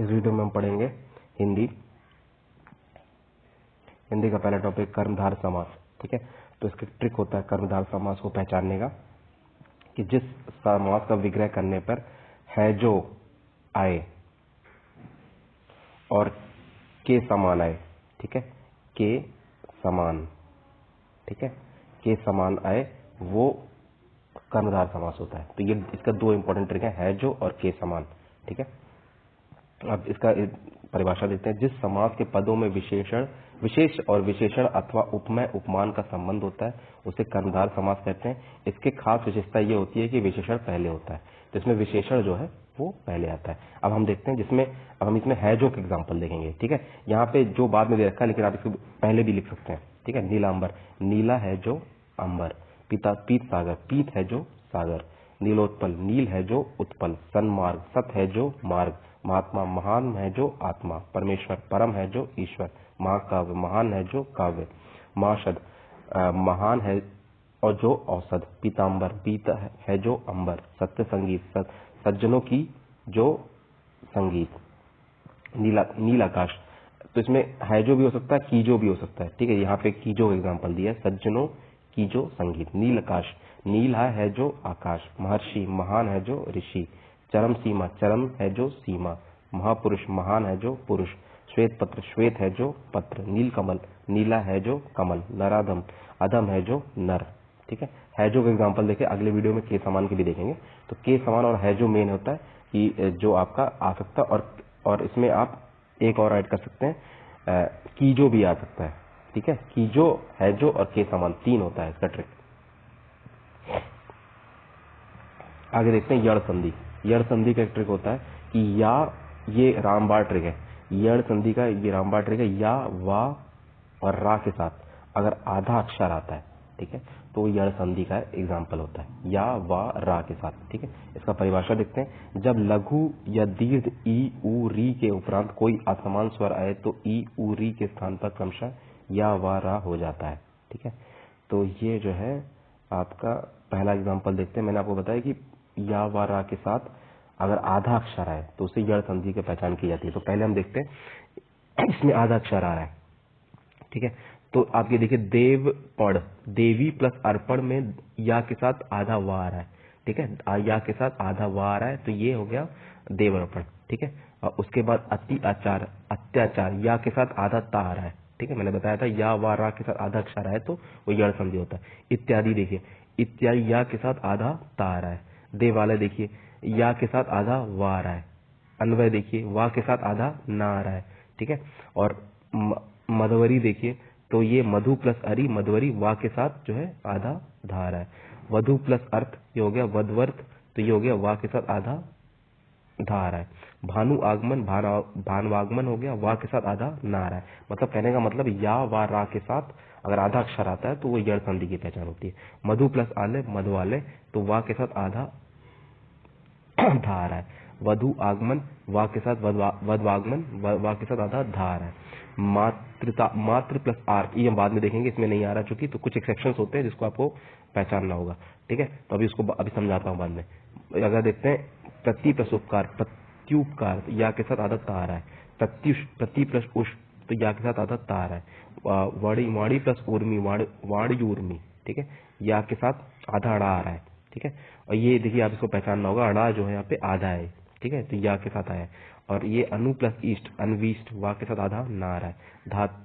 इस वीडियो में हम पढ़ेंगे हिंदी का पहला टॉपिक कर्मधार समास। ठीक है, तो इसका ट्रिक होता है कर्मधार समास को पहचानने का कि जिस समास का विग्रह करने पर है जो आए और के समान आए। ठीक है, के समान, ठीक है, के समान आए वो कर्मधार समास होता है। तो ये इसका दो इंपॉर्टेंट ट्रिक है जो और के समान। ठीक है, अब इसका परिभाषा देते हैं। जिस समास के पदों में विशेष और विशेषण अथवा उपमेय उपमान का संबंध होता है उसे कर्मधार समास कहते हैं। इसके खास विशेषता ये होती है कि विशेषण पहले होता है, जिसमें विशेषण जो है वो पहले आता है। अब हम देखते हैं अब हम इसमें है जो के एग्जाम्पल देखेंगे। ठीक है, यहाँ पे जो बाद में दे रखा है लेकिन आप इसको पहले भी लिख सकते हैं। ठीक है, नीलांबर, नीला है जो अंबर। पीत सागर, पीत है जो सागर। नीलोत्पल, नील है जो उत्पल। सन्मार्ग, सत है जो मार्ग। महात्मा, महान है जो आत्मा। परमेश्वर, परम है जो ईश्वर। महाकाव्य, महान है जो काव्य। माशद, महान है और जो औषध। पीतांबर, पीत है जो अंबर। सत्य संगीत, सज्जनों की जो संगीत। नील आकाश, तो इसमें है जो भी हो सकता है, की जो भी हो सकता है। ठीक है, यहाँ पे की जो का एग्जाम्पल दिया है, सज्जनों की जो संगीत। नील आकाश, नील है जो आकाश। महर्षि, महान है जो ऋषि। चरम सीमा, चरम है जो सीमा। महापुरुष, महान है जो पुरुष। श्वेत पत्र, श्वेत है जो पत्र। नील कमल, नीला है जो कमल। नराधम, अधम है जो नर। ठीक है जो का एग्जाम्पल देखें, अगले वीडियो में के समान के भी देखेंगे। तो के समान और है जो मेन होता है कि जो आपका आ सकता है और इसमें आप एक और ऐड कर सकते हैं, की जो भी आ सकता है। ठीक है, की जो, है जो और के समान, तीन होता है इसका ट्रिक। आगे देखते हैं यड़ संधि। यड़ संधि का एक ट्रिक होता है कि या, ये रामबाण ट्रिक है। यड़ संधि का ये रामबाण ट्रिक है। या, वा और रा के साथ अगर आधा अक्षर आता है, ठीक है, तो यड़ संधि का एग्जाम्पल होता है। या, वा, रा के साथ। ठीक है, इसका परिभाषा देखते हैं। जब लघु या दीर्घ ई, उ, री के उपरांत कोई असमान स्वर आए तो ई, उ, री के स्थान पर क्रमशः या, वा, रा हो जाता है। ठीक है, तो ये जो है आपका पहला एग्जाम्पल देखते हैं। मैंने आपको बताया कि या, वा, रा के साथ अगर आधा अक्षर आए तो उसे यड़ संधि की पहचान की जाती है। तो पहले हम देखते हैं इसमें आधा अक्षर आ रहा है। ठीक है, तो आप ये देखिए, देव पढ़, देवी प्लस अर्पण में या के साथ आधा वा आ रहा है। ठीक है, या के साथ आधा वा आ रहा है, तो ये हो गया देव अर्पण। ठीक है, और उसके बाद अति आचार, अत्याचार, या के साथ आधा ता आ रहा है। ठीक है, मैंने बताया था या, वा, रा के साथ आधा अक्षर आए तो वो यड़ संधि होता है। इत्यादि देखिए, इत्यादि या के साथ आधा ता आ रहा है। देवालय देखिए, या के साथ आधा वा आ रहा है। अन्वय देखिए, वा के साथ आधा ना आ रहा है। ठीक है, और मधवरी देखिए, तो ये मधु प्लस अरी, मधवरी, वा के साथ जो है आधा धा आ रहा है। वधु प्लस अर्थ, ये हो गया वधवर्थ, तो ये हो गया वा के साथ आधा धा आ रहा है। भानु आगमन, भानवागमन हो गया, वा के साथ आधा ना आ रहा है। मतलब कहने का मतलब या, वा, रा के साथ अगर आधा अक्षर आता है तो वो यड़ संधि की पहचान होती है। मधु प्लस आलय, मधुआलय, तो वा के साथ आधा धा आ रहा है। वधु आगमन, वा के साथ वधवागमन, वा के साथ आधा धा आ रहा है। मात्र प्लस आर, ये हम बाद में देखेंगे, इसमें नहीं आ रहा चूंकि, तो कुछ एक्सेप्शंस होते हैं जिसको आपको पहचानना होगा। ठीक है, तो अभी उसको अभी समझाता हूँ बाद में। अगर देखते हैं प्रति प्लस उपकार, प्रत्युपकार, या के साथ आधा ता आ रहा है। प्रति प्लस उष, तो या के साथ आधा ता आ रहा है। वाणी प्लस उर्मी, वाणी उर्मी। ठीक है, या के साथ आधा अड़ा आ रहा है। ठीक है, और ये देखिए आप इसको पहचानना होगा, अड़ा जो है यहाँ पे आधा है। ठीक है, तो या के साथ आया है। और ये अनु प्लस ईस्ट, अनवीस्ट, वा के साथ आधा ना आ रहा है।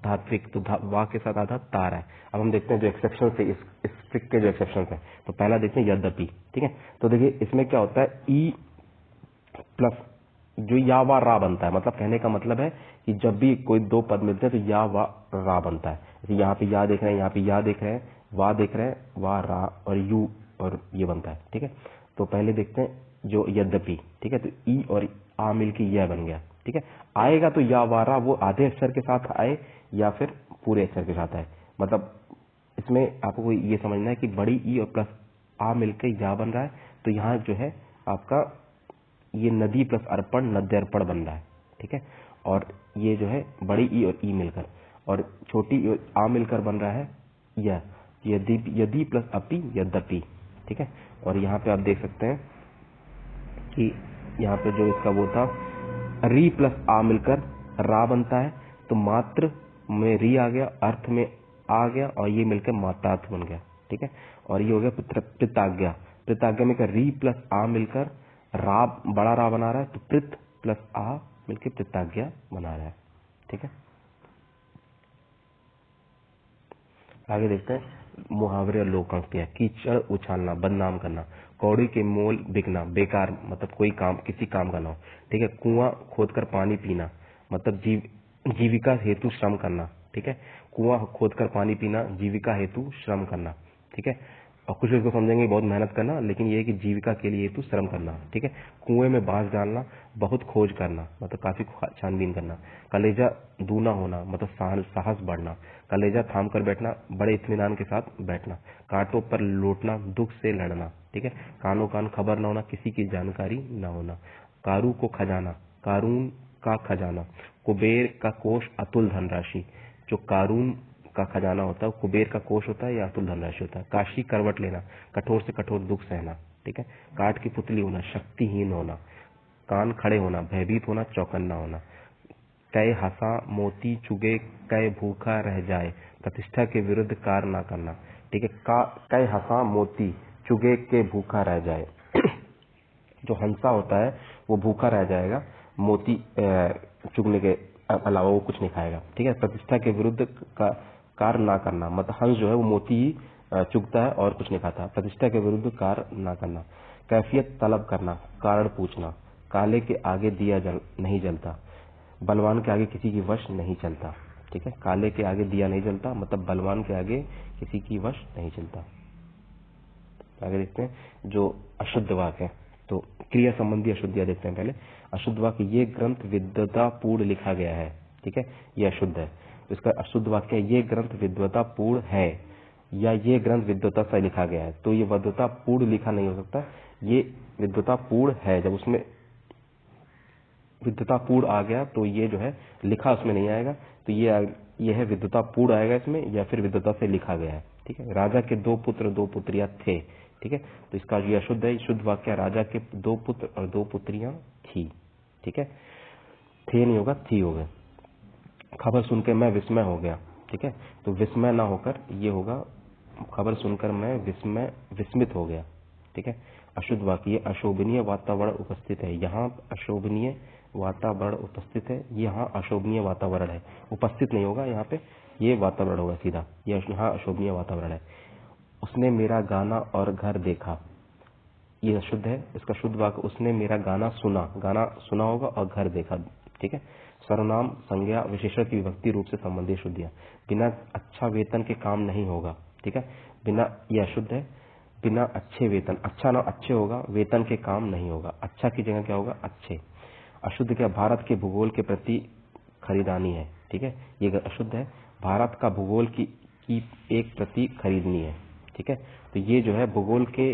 धात्विक, तो वा के साथ आधा ता आ रहा है। अब हम देखते हैं जो एक्सेप्शन है, इस ट्रिक के जो एक्सेप्शन है। तो पहला देखते हैं यद्यपि। ठीक है, तो देखिए इसमें क्या होता है, ई प्लस जो या, वा, रा बनता है। मतलब कहने का मतलब है कि जब भी कोई दो पद मिलते हैं तो या, वा, रा बनता है। जैसे यहाँ पे या देख रहे हैं, यहाँ पे या देख रहे हैं, वा देख रहे हैं, वा, रा और यू, और ये बनता है। ठीक है, तो पहले देखते हैं जो यद्यपि। ठीक है, तो ई और आ मिलकर यह बन गया। ठीक है, आएगा तो या, वा, रा वो आधे अक्षर के साथ आए या फिर पूरे अक्षर के साथ आए। मतलब इसमें आपको ये समझना है कि बड़ी ई और प्लस आ मिलकर या बन रहा है, तो यहाँ जो है आपका ये नदी प्लस अर्पण, नद्यर्पण बन रहा है। ठीक है, और ये जो है बड़ी ई और ई मिलकर, और छोटी ई और आ मिलकर बन रहा है यह, यदि प्लस अपि, यद्यपि। ठीक है, और यहाँ पे आप देख सकते हैं कि यहाँ पे जो इसका वो था री प्लस आ मिलकर रा बनता है, तो मात्र में री आ गया, अर्थ में आ गया, और ये मिलकर मात्रार्थ बन गया। ठीक है, और ये हो गया प्रताज्ञा। प्रताज्ञा में री प्लस आ मिलकर रा, बड़ा रा बना रहा है, तो प्रत प्लस आ मिलकर प्रताज्ञा बना रहा है। ठीक है, आगे देखते हैं मुहावरे और लोक पंक्तियां। कीचड़ उछालना, बदनाम करना। कौड़ी के मोल बिकना, बेकार, मतलब कोई काम, किसी काम का ना हो। ठीक है, कुआं खोदकर पानी पीना, मतलब जीविका हेतु श्रम करना। ठीक है, कुआं खोदकर पानी पीना, जीविका हेतु श्रम करना। ठीक है, और कुछ लोग समझेंगे बहुत मेहनत करना, लेकिन ये है कि जीविका के लिए हेतु श्रम करना। ठीक है, कुएं में बांस डालना, बहुत खोज करना, मतलब काफी छानबीन करना। कलेजा दूना होना, मतलब साहस बढ़ना। कलेजा थाम कर बैठना, बड़े इत्मीनान के साथ बैठना। कांटों पर लौटना, दुख से लड़ना। ठीक है, कानों कान खबर न होना, किसी की जानकारी न होना। कारू को खजाना, कारून का खजाना। कुबेर का कोष, अतुल धनराशि। जो कारून का खजाना होता है, कुबेर का कोष होता है या अतुल धनराशि होता है। काशी करवट लेना, कठोर से कठोर दुख सहना। ठीक है, काठ की पुतली होना, शक्तिहीन होना। कान खड़े होना, भयभीत होना, चौकन्ना होना। कै हंसा मोती चुगे, कै भूखा रह जाए, प्रतिष्ठा के विरुद्ध कार्य ना करना। ठीक है, कै हंसा मोती चुगे के भूखा रह जाए। जो हंसा होता है वो भूखा रह जाएगा, मोती चुगने के अलावा वो कुछ नहीं खाएगा। ठीक है, प्रतिष्ठा के विरुद्ध कार्य ना करना, मतलब हंस जो है वो मोती ही चुगता है और कुछ नहीं खाता। प्रतिष्ठा के विरुद्ध कार्य ना करना। कैफियत तलब करना, कारण पूछना। काले के आगे दिया नहीं जलता, बलवान के आगे किसी की वश नहीं चलता। ठीक है, काले के आगे दिया नहीं जलता, मतलब बलवान के आगे किसी की वश नहीं चलता। आगे देखते हैं जो अशुद्ध वाक्य है, तो क्रिया संबंधी अशुद्धियां देखते हैं पहले। अशुद्ध वाक्य, ये ग्रंथ विद्वतापूर्ण लिखा गया है। ठीक है, ये अशुद्ध है। इसका अशुद्ध वाक्य है, ये ग्रंथ विद्वतापूर्ण है, या ये ग्रंथ विद्वता से लिखा गया है। तो ये विद्वतापूर्ण लिखा नहीं हो सकता, ये विद्वतापूर्ण है। जब उसमें विद्वतापूर्ण आ गया तो ये जो है लिखा उसमें नहीं आएगा, तो ये है विद्वतापूर्ण आएगा इसमें, या फिर विद्वता से लिखा गया है। ठीक है, राजा के 2 पुत्र 2 पुत्रियां थे। ठीक है, तो इसका ये अशुद्ध है। शुद्ध वाक्य, राजा के 2 पुत्र और 2 पुत्रियां थी। ठीक है, थे नहीं होगा, थी होगा। खबर सुनकर मैं विस्मय हो गया। ठीक है, तो विस्मय ना होकर ये होगा, खबर सुनकर मैं विस्मित हो गया। ठीक है, अशुद्ध वाक्य, अशोभनीय वातावरण उपस्थित है। यहाँ अशोभनीय वातावरण उपस्थित है, यहाँ अशोभनीय वातावरण है। उपस्थित नहीं होगा यहाँ पे, ये वातावरण होगा सीधा, यहाँ अशोभनीय वातावरण है। उसने मेरा गाना और घर देखा, ये अशुद्ध है। इसका शुद्ध वाक्य, उसने मेरा गाना सुना होगा और घर देखा। ठीक है, सर्वनाम संज्ञा विशेषण की विभक्ति रूप से संबंधी शुद्धियां। बिना अच्छा वेतन के काम नहीं होगा। ठीक है, बिना, ये अशुद्ध है। बिना अच्छे वेतन, अच्छा ना अच्छे होगा, वेतन के काम नहीं होगा। अच्छा की जगह क्या होगा, अच्छे। अशुद्ध क्या, भारत के भूगोल के प्रति खरीदानी है। ठीक है, ये अशुद्ध है। भारत का भूगोल की एक प्रति खरीदनी है। ठीक है, तो ये जो है भूगोल के,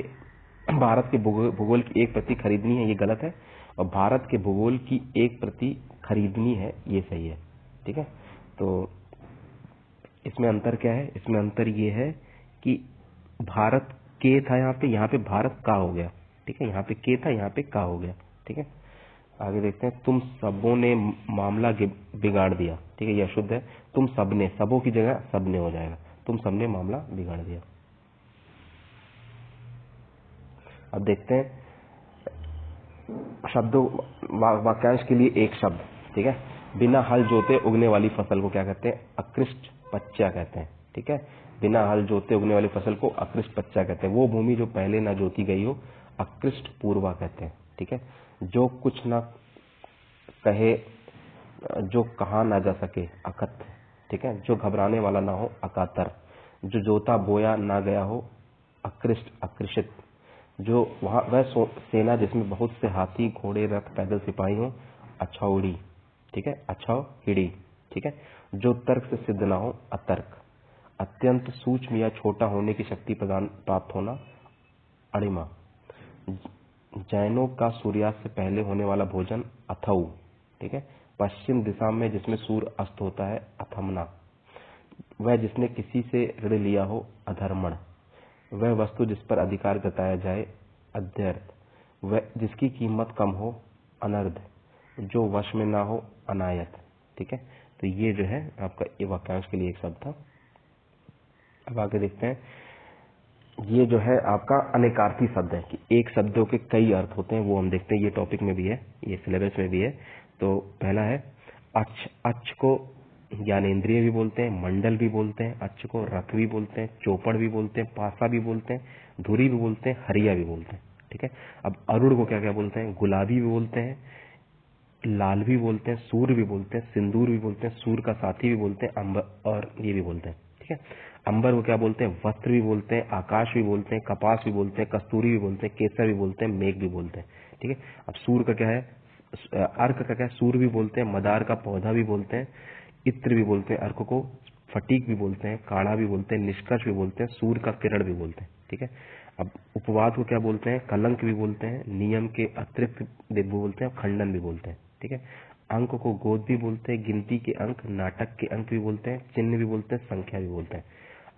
भारत के भूगोल की एक प्रति खरीदनी है, ये गलत है। और भारत के भूगोल की एक प्रति खरीदनी है, ये सही है। ठीक है, तो इसमें अंतर क्या है, इसमें अंतर ये है कि भारत के था यहाँ पे भारत का हो गया। ठीक है, यहाँ पे के था, यहाँ पे का हो गया। ठीक है, आगे देखते हैं, तुम सबों ने मामला बिगाड़ दिया। ठीक है, ये अशुद्ध है। तुम सबने, सबों की जगह सबने हो जाएगा, तुम सबने मामला बिगाड़ दिया। अब देखते हैं शब्दों, वाक्यांश के लिए एक शब्द। ठीक है, बिना हल जोते उगने वाली फसल को क्या कहते हैं, अकृष्ट पच्चा कहते हैं। ठीक है, बिना हल जोते उगने वाली फसल को अकृष्ट पच्चा कहते हैं। वो भूमि जो पहले ना जोती गई हो, अकृष्ट पूर्वा कहते हैं। ठीक है, जो कुछ ना कहे, जो कहा ना जा सके, अकथ। ठीक है, जो घबराने वाला ना हो, अकातर। जो जोता बोया ना गया हो, अकृष्ट अकृषित। जो वह सेना जिसमें बहुत से हाथी घोड़े रथ पैदल सिपाही हो, अछौड़ी। ठीक है, अछौहिड़ी। ठीक है, जो तर्क से सिद्ध ना हो, अतर्क। अत्यंत सूक्ष्म या छोटा होने की शक्ति प्राप्त होना, अणिमा। जैनों का सूर्यास्त से पहले होने वाला भोजन, अथऊ। ठीक है, पश्चिम दिशा में जिसमें सूर्य अस्त होता है, अथमना। वह जिसने किसी से ऋण लिया हो, अधर्मण। वह वस्तु जिस पर अधिकार जताया जाए, अध्यर्थ। वह जिसकी कीमत कम हो, अनर्ध। जो वश में ना हो अनायत। ठीक है, तो ये जो है आपका ये वाक्यांश के लिए एक शब्द था। अब आगे देखते हैं, ये जो है आपका अनेकार्थी शब्द है कि एक शब्दों के कई अर्थ होते हैं, वो हम देखते हैं, ये टॉपिक में भी है, ये सिलेबस में भी है। तो पहला है अक्ष। अक्ष को ज्ञानेन्द्रिय भी बोलते हैं, मंडल भी बोलते हैं, अक्ष को रथ भी बोलते हैं, चौपड़ भी बोलते हैं, पासा भी बोलते हैं, धुरी भी बोलते हैं, हरिया भी बोलते हैं। ठीक है, अब अरुण को क्या क्या बोलते हैं, गुलाबी भी बोलते हैं, लाल भी बोलते हैं, सूर्य भी बोलते हैं, सिंदूर भी बोलते हैं, सूर्य का साथी भी बोलते हैं, अंबर और ये भी बोलते हैं। ठीक है, अंबर को क्या बोलते हैं, वस्त्र भी बोलते हैं, आकाश भी बोलते हैं, कपास भी बोलते हैं, कस्तूरी भी बोलते हैं, केसर भी बोलते हैं, मेघ भी बोलते हैं। ठीक है, अब सूर्य का क्या है, अर्क का क्या है, सूर्य भी बोलते हैं, मदार का पौधा भी बोलते हैं, इत्र भी बोलते हैं, अर्क को फटीक भी बोलते हैं, काढ़ा भी बोलते हैं, निष्कर्ष भी बोलते हैं, सूर्य का किरण भी बोलते हैं। ठीक है, अब उपवाद को क्या बोलते हैं, कलंक भी बोलते हैं, नियम के अतिरिक्त भी बोलते हैं, खंडन भी बोलते हैं। ठीक है, अंक को गोद भी बोलते हैं, गिनती के अंक, नाटक के अंक भी बोलते हैं, चिन्ह भी बोलते हैं, संख्या भी बोलते हैं।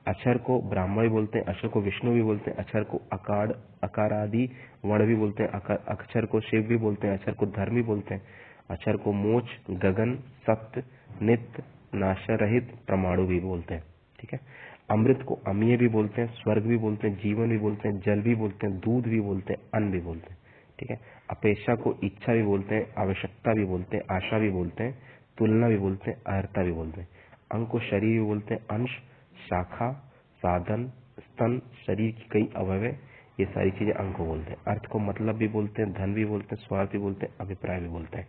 अक्षर को ब्राह्मण भी बोलते हैं, अक्षर को विष्णु भी बोलते हैं, अक्षर को अकार आदि वर्ण भी बोलते हैं, अक्षर को शिव भी बोलते हैं, अक्षर को धर्म भी बोलते हैं, अक्षर को मोच, गगन, सत्य, नित्य, नाशय रहित, परमाणु भी बोलते हैं। ठीक है, अमृत को अमीय भी बोलते हैं, स्वर्ग भी बोलते हैं, जीवन भी बोलते हैं, जल भी बोलते हैं, दूध भी बोलते हैं, अन्न भी बोलते हैं। ठीक है, अपेक्षा को इच्छा भी बोलते हैं, आवश्यकता भी बोलते हैं, आशा भी बोलते हैं, तुलना भी बोलते हैं, अर्हता भी बोलते हैं। अंग को शरीर भी बोलते हैं, अंश, शाखा, साधन, स्तन, शरीर की कई अवयव, ये सारी चीजें अंग को बोलते हैं। अर्थ को मतलब भी बोलते हैं, धन भी बोलते हैं, स्वार्थ भी बोलते हैं, अभिप्राय भी बोलते हैं।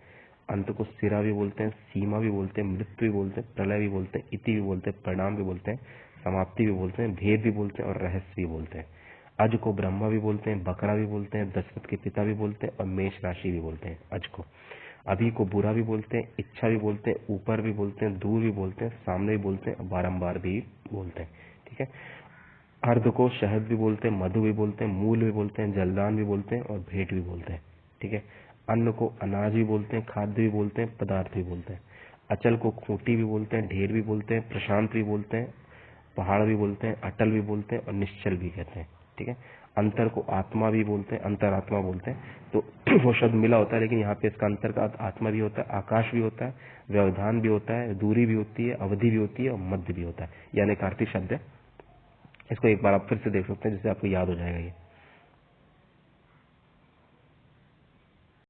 अंत को सिरा भी बोलते हैं, सीमा भी बोलते हैं, मृत्यु भी बोलते हैं, प्रलय भी बोलते हैं, इति भी बोलते हैं, परिणाम भी बोलते हैं, समाप्ति भी बोलते हैं, भेद भी बोलते हैं और रहस्य भी बोलते हैं। अज को ब्रह्मा भी बोलते हैं, बकरा भी बोलते हैं, दशरथ के पिता भी बोलते हैं और मेष राशि भी बोलते हैं अज को। अभी को बुरा भी बोलते हैं, इच्छा भी बोलते हैं, ऊपर भी बोलते हैं, दूर भी बोलते हैं, सामने भी बोलते हैं, बारंबार भी बोलते हैं। ठीक है, अर्ध को शहद भी बोलते हैं, मधु भी बोलते हैं, मूल भी बोलते हैं, जलदान भी बोलते हैं और भेंट भी बोलते हैं। ठीक है, अन्न को अनाज भी बोलते हैं, खाद्य भी बोलते हैं, पदार्थ भी बोलते हैं। अचल को खूंटी भी बोलते हैं, ढेर भी बोलते हैं, प्रशांत भी बोलते हैं, पहाड़ भी बोलते हैं, अटल भी बोलते हैं और निश्चल भी कहते हैं। ठीक है, अंतर को आत्मा भी बोलते हैं, अंतरात्मा बोलते हैं। तो वो शब्द मिला होता है, लेकिन यहाँ पे इसका अंतर का आत्मा भी होता है, आकाश भी होता है, व्यवधान भी होता है, दूरी भी होती है, अवधि भी होती है और मध्य भी होता है। यानी कार्तिक शब्द है, इसको एक बार आप फिर से देख सकते हैं जिससे आपको याद हो जाएगा ये।